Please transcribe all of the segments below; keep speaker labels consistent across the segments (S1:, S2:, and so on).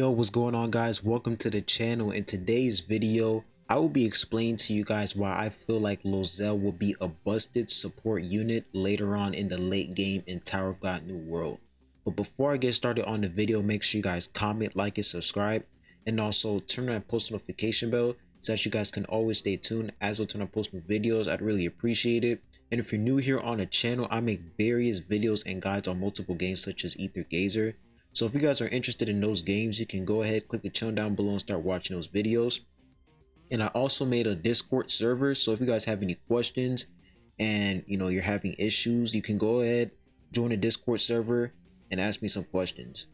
S1: Yo, what's going on, guys? Welcome to the channel. In today's video, I will be explaining to you guys why I feel like Lozelle will be a busted support unit later on in the late game in Tower of God New World. But before I get started on the video, make sure you guys comment, like, and subscribe, and also turn on that post notification bell so that you guys can always stay tuned as I post new videos. I'd really appreciate it. And if you're new here on the channel, I make various videos and guides on multiple games such as ENDGAME. So if you guys are interested in those games, you can go ahead, click the channel down below and start watching those videos. And I also made a Discord server, so if you guys have any questions and you're having issues, you can go ahead, join the Discord server and ask me some questions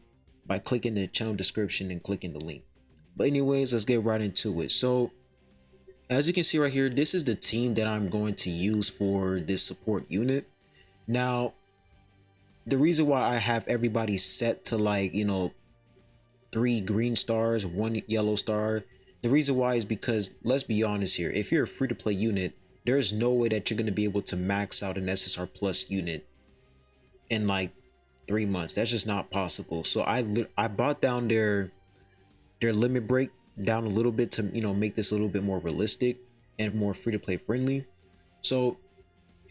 S1: by clicking the channel description and clicking the link. But anyways, let's get right into it. So as you can see right here, this is the team that I'm going to use for this support unit. Now, the reason why I have everybody set to 3 green stars, 1 yellow star, the reason why is because, let's be honest here, if you're a free-to-play unit, there's no way that you're going to be able to max out an SSR plus unit in 3 months. That's just not possible. So I brought down their limit break down a little bit to make this a little bit more realistic and more free-to-play friendly. So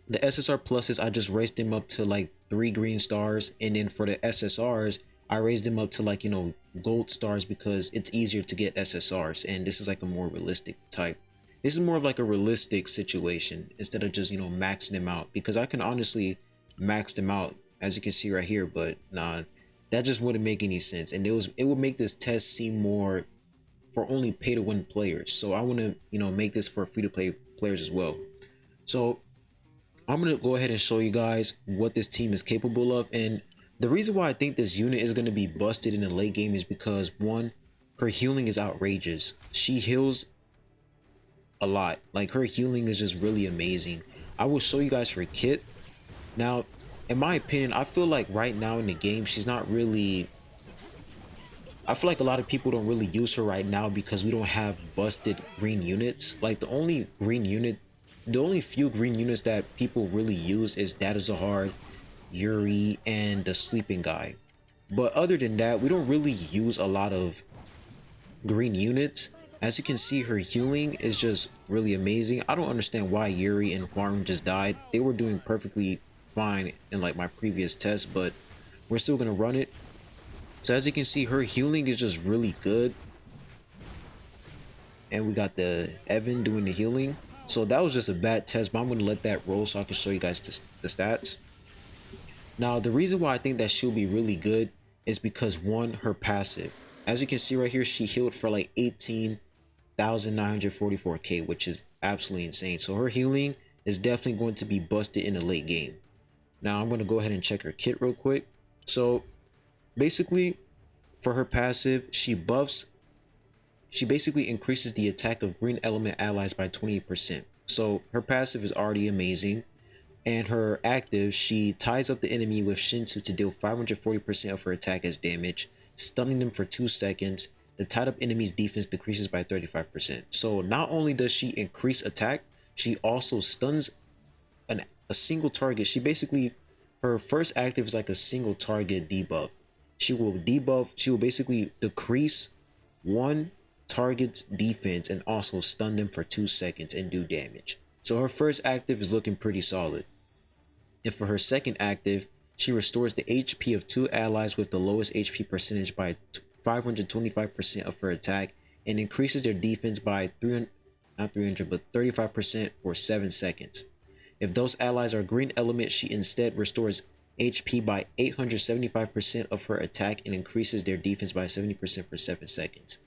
S1: the SSR pluses, I just raised them up to 3 green stars, and then for the SSRs I raised them up to gold stars because it's easier to get SSRs, and this is a more realistic type. This is more of a realistic situation instead of just maxing them out, because I can honestly max them out as you can see right here, but nah, that just wouldn't make any sense, and it would make this test seem more for only pay to win players. So I want to make this for free to play players as well. So I'm going to go ahead and show you guys what this team is capable of. And the reason why I think this unit is going to be busted in the late game is because, one, her healing is outrageous. She heals a lot. Her healing is just really amazing. I will show you guys her kit. Now, in my opinion, I feel like right now in the game, she's not really... I feel like a lot of people don't really use her right now because we don't have busted green units. The only few green units that people really use is Data Zahar, Yuri, and the sleeping guy. But other than that, we don't really use a lot of green units. As you can see, her healing is just really amazing. I don't understand why Yuri and Hwarum just died. They were doing perfectly fine in my previous test, but we're still gonna run it. So as you can see, her healing is just really good. And we got the Evan doing the healing. So that was just a bad test, but I'm going to let that roll so I can show you guys the stats. Now, the reason why I think that she'll be really good is because, one, her passive. As you can see right here, she healed for 18,944k, which is absolutely insane. So her healing is definitely going to be busted in the late game. Now, I'm going to go ahead and check her kit real quick. So basically, for her passive, she basically increases the attack of green element allies by 28%. So her passive is already amazing. And her active, she ties up the enemy with Shinsu to deal 540% of her attack as damage, stunning them for 2 seconds. The tied up enemy's defense decreases by 35%. So not only does she increase attack, she also stuns a single target. Her first active is a single target debuff. She will basically decrease one target's defense and also stun them for 2 seconds and do damage. So her first active is looking pretty solid. And for her second active, she restores the HP of 2 allies with the lowest HP percentage by 525% of her attack and increases their defense by 35% for 7 seconds. If those allies are green element, she instead restores HP by 875% of her attack and increases their defense by 70% for 7 seconds.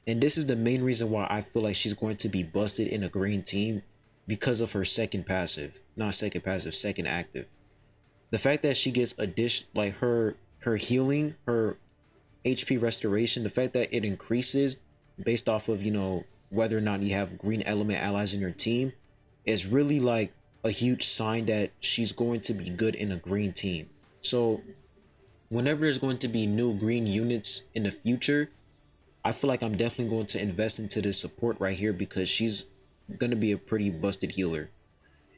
S1: And this is the main reason why I feel like she's going to be busted in a green team, because of her second active. The fact that she gets her healing, her HP restoration, the fact that it increases based off of whether or not you have green element allies in your team is really a huge sign that she's going to be good in a green team. So whenever there's going to be new green units in the future, I feel like I'm definitely going to invest into this support right here because she's going to be a pretty busted healer.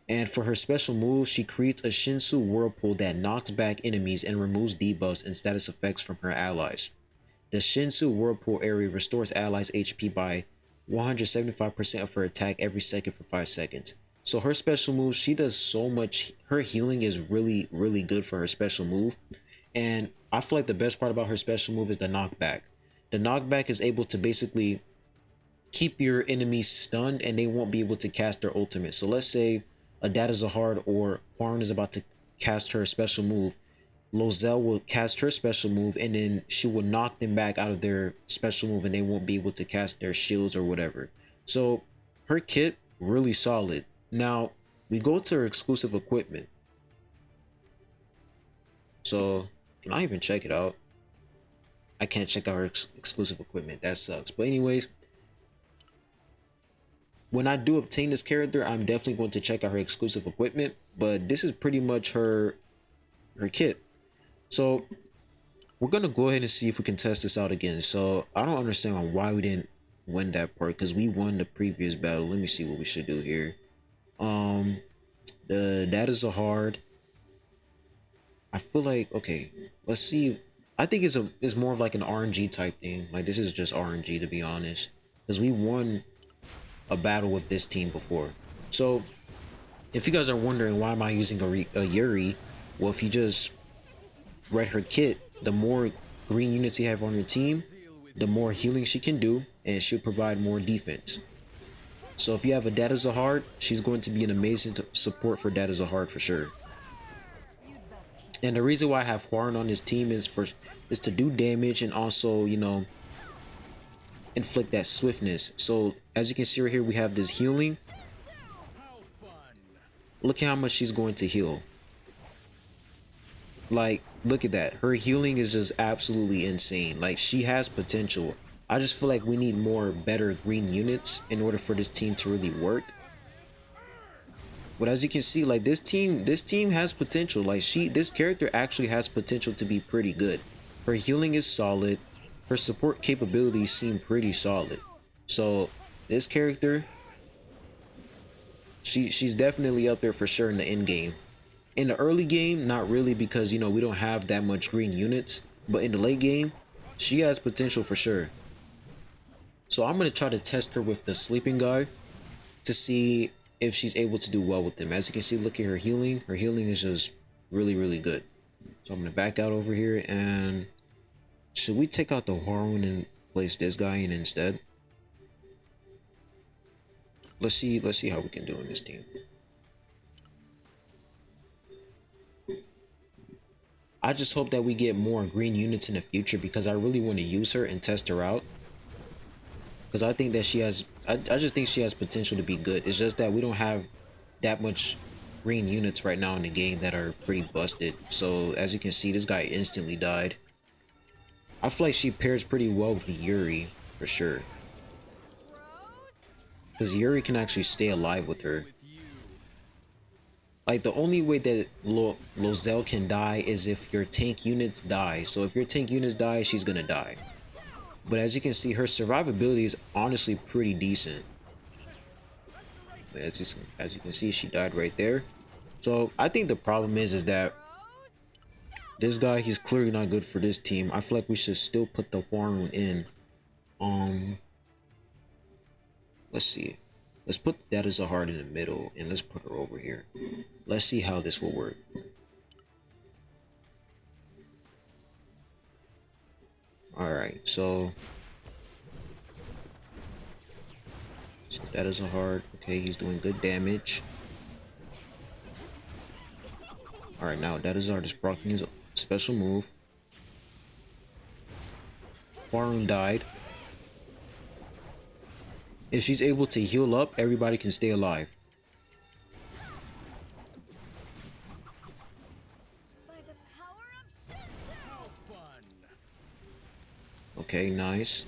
S1: And for her special move, she creates a Shinsu Whirlpool that knocks back enemies and removes debuffs and status effects from her allies. The Shinsu Whirlpool area restores allies HP by 175% of her attack every second for 5 seconds. So her special move, she does so much. Her healing is really good for her special move. And I feel like the best part about her special move is the knockback. The knockback is able to basically keep your enemies stunned and they won't be able to cast their ultimate. So let's say a Data Zahard or Huarun is about to cast her special move. Lozelle will cast her special move and then she will knock them back out of their special move and they won't be able to cast their shields or whatever. So her kit, really solid. Now we go to her exclusive equipment. So can I even check it out? I can't check out her exclusive equipment. That sucks. But anyways, when I do obtain this character, I'm definitely going to check out her exclusive equipment. But this is pretty much her kit. So we're gonna go ahead and see if we can test this out again. So I don't understand why we didn't win that part, because we won the previous battle. Let me see what we should do here. That is a hard. I feel like, okay, let's see. I think it's more of like an RNG type thing. Like this is just RNG, to be honest, because we won a battle with this team before. So if you guys are wondering why am I using a Yuri, well, if you just read her kit, the more green units you have on your team, the more healing she can do, and she'll provide more defense. So if you have a Data Zahard, she's going to be an amazing support for Data Zahard for sure. And the reason why I have Huarun on his team is to do damage and also, you know, inflict that swiftness. So as you can see right here, we have this healing. Look at how much she's going to heal. Like, look at that. Her healing is just absolutely insane. Like, she has potential. I just feel like we need more better green units in order for this team to really work. But as you can see, like this team has potential. Like this character actually has potential to be pretty good. Her healing is solid. Her support capabilities seem pretty solid. So this character, she's definitely up there for sure in the end game. In the early game, not really, because, you know, we don't have that much green units. But in the late game, she has potential for sure. So I'm going to try to test her with the sleeping guy to see if she's able to do well with them. As you can see, look at her healing. Her healing is just really good. So I'm going to back out over here, and should we take out the Huarun and place this guy in instead? Let's see how we can do in this team. I just hope that we get more green units in the future, because I really want to use her and test her out. Because I think that she has, I just think she has potential to be good. It's just that we don't have that much green units right now in the game that are pretty busted. So as you can see, this guy instantly died. I feel like she pairs pretty well with Yuri for sure. Because Yuri can actually stay alive with her. Like, the only way that Lozelle can die is if your tank units die. So if your tank units die, she's gonna die. But as you can see, her survivability is honestly pretty decent. As you can see, she died right there. So I think the problem is that this guy, he's clearly not good for this team. I feel like we should still put the Huarun in. Let's see. Let's put the Data Zahard in the middle, and let's put her over here. Let's see how this will work. Alright, so Data Zahard. Okay, he's doing good damage. Alright, now Data Zahard is proccing his special move. Huarun died. If she's able to heal up, everybody can stay alive. Okay, nice.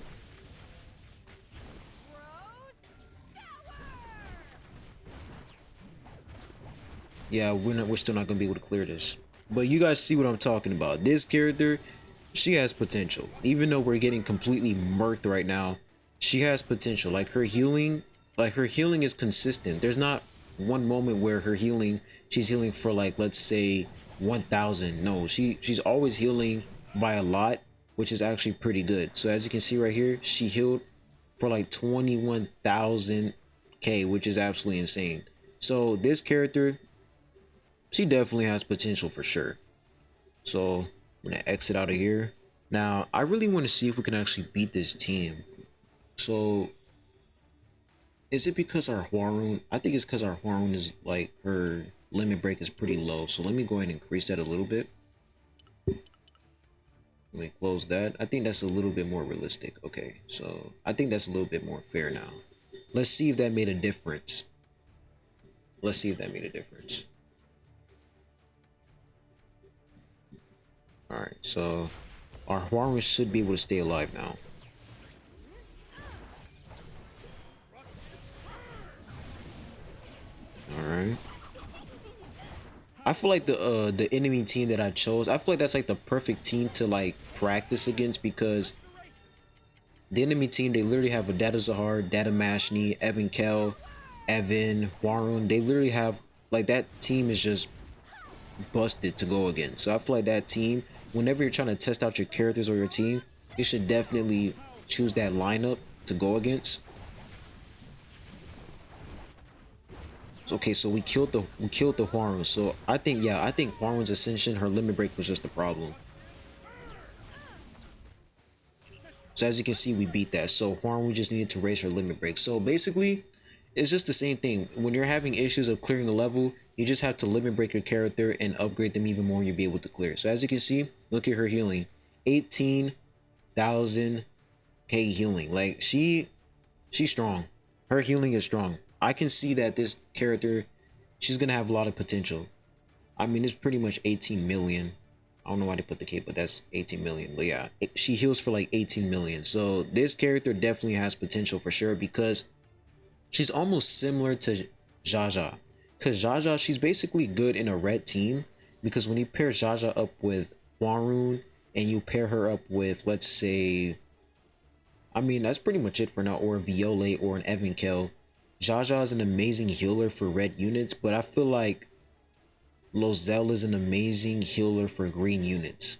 S1: Yeah, we're still not gonna be able to clear this. But you guys see what I'm talking about. This character, she has potential. Even though we're getting completely murked right now, she has potential. Like her healing is consistent. There's not one moment where she's healing for, like, let's say 1,000. No, she's always healing by a lot, which is actually pretty good. So as you can see right here, she healed for like 21,000k, which is absolutely insane. So this character, she definitely has potential for sure. So I'm gonna exit out of here. Now I really want to see if we can actually beat this team. So is it because our Hwarun? I think it's because our Hwarun is like, her limit break is pretty low. So let me go ahead and increase that a little bit. Let me close that. I think that's a little bit more realistic. Okay, so I think that's a little bit more fair now. Let's see if that made a difference. Let's see if that made a difference. Alright, so our Hwarun should be able to stay alive now. Alright. I feel like the enemy team that I chose, I feel like that's like the perfect team to like practice against, because the enemy team, they literally have a Data Zahar, Data Mashni, Evan Kell, Evan, Hwarun. They literally have, like, that team is just busted to go against. So I feel like that team, whenever you're trying to test out your characters or your team, you should definitely choose that lineup to go against. Okay, so we killed the Hwarun. So I think Hwarun's ascension, her limit break was just the problem. So as you can see, we beat that. So Hwarun, we just needed to raise her limit break. So basically, it's just the same thing. When you're having issues of clearing a level, you just have to limit break your character and upgrade them even more, and you'll be able to clear. So as you can see, look at her healing. 18,000k healing. Like, she's strong. Her healing is strong. I can see that this character, she's gonna have a lot of potential. I mean, it's pretty much 18 million. I don't know why they put the K, but that's 18 million. But yeah, she heals for like 18 million. So this character definitely has potential for sure, because she's almost similar to Jaja. Because Jaja, she's basically good in a red team, because when you pair Jaja up with Hwarun and you pair her up with, let's say, I mean, that's pretty much it for now, or Viole or an Evan Kell. Jaja is an amazing healer for red units, but I feel like Lozelle is an amazing healer for green units.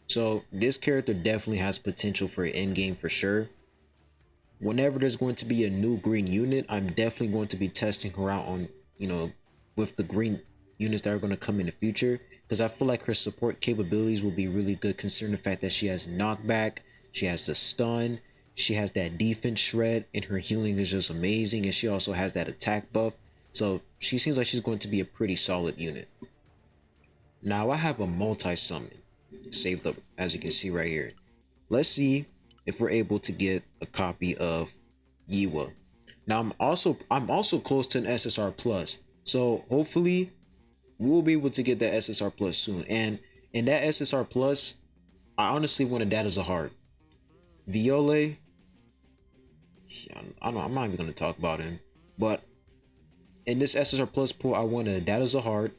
S1: So this character definitely has potential for endgame for sure. Whenever there's going to be a new green unit, I'm definitely going to be testing her out on, you know, with the green units that are going to come in the future, because I feel like her support capabilities will be really good, considering the fact that she has knockback, she has the stun, she has that defense shred, and her healing is just amazing, and she also has that attack buff. So she seems like she's going to be a pretty solid unit. Now I have a multi-summon saved up, as you can see right here. Let's see if we're able to get a copy of Yiwa. Now I'm also close to an SSR plus, so hopefully we'll be able to get that SSR plus soon. And in that SSR plus, I honestly want a Data Zahar. Viole, I'm not even going to talk about him, but in this SSR plus pool, I want a Data Zahar,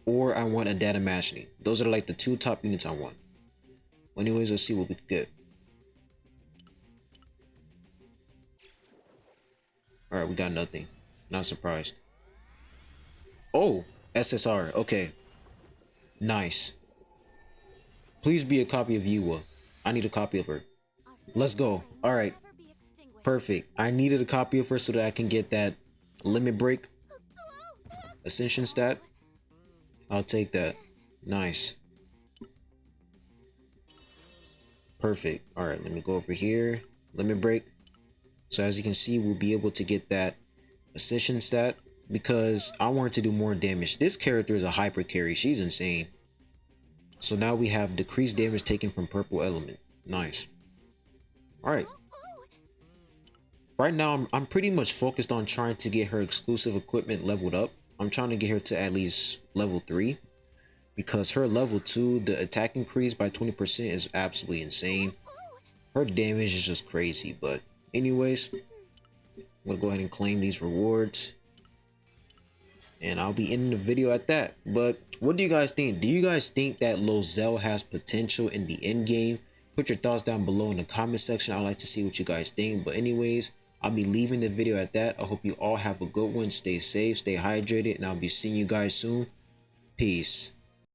S1: or I want a Data Mashni. Those are like the two top units I want. Anyways, let's see what we can get. Alright, we got nothing. Not surprised. Oh, SSR. Okay. Nice. Please be a copy of Yiwa. I need a copy of her. Let's go. Alright. Perfect. I needed a copy of her so that I can get that limit break ascension stat. I'll take that. Nice. Perfect. Alright, let me go over here. Limit break. So as you can see, we'll be able to get that ascension stat, because I want to do more damage. This character is a hyper carry. She's insane. So now we have decreased damage taken from purple element. Nice. Alright. Right now, I'm pretty much focused on trying to get her exclusive equipment leveled up. I'm trying to get her to at least level 3. Because her level 2, the attack increase by 20% is absolutely insane. Her damage is just crazy. But anyways, I'm going to go ahead and claim these rewards. And I'll be ending the video at that. But what do you guys think? Do you guys think that Lozelle has potential in the end game? Put your thoughts down below in the comment section. I'd like to see what you guys think. But anyways, I'll be leaving the video at that. I hope you all have a good one. Stay safe, stay hydrated, and I'll be seeing you guys soon. Peace.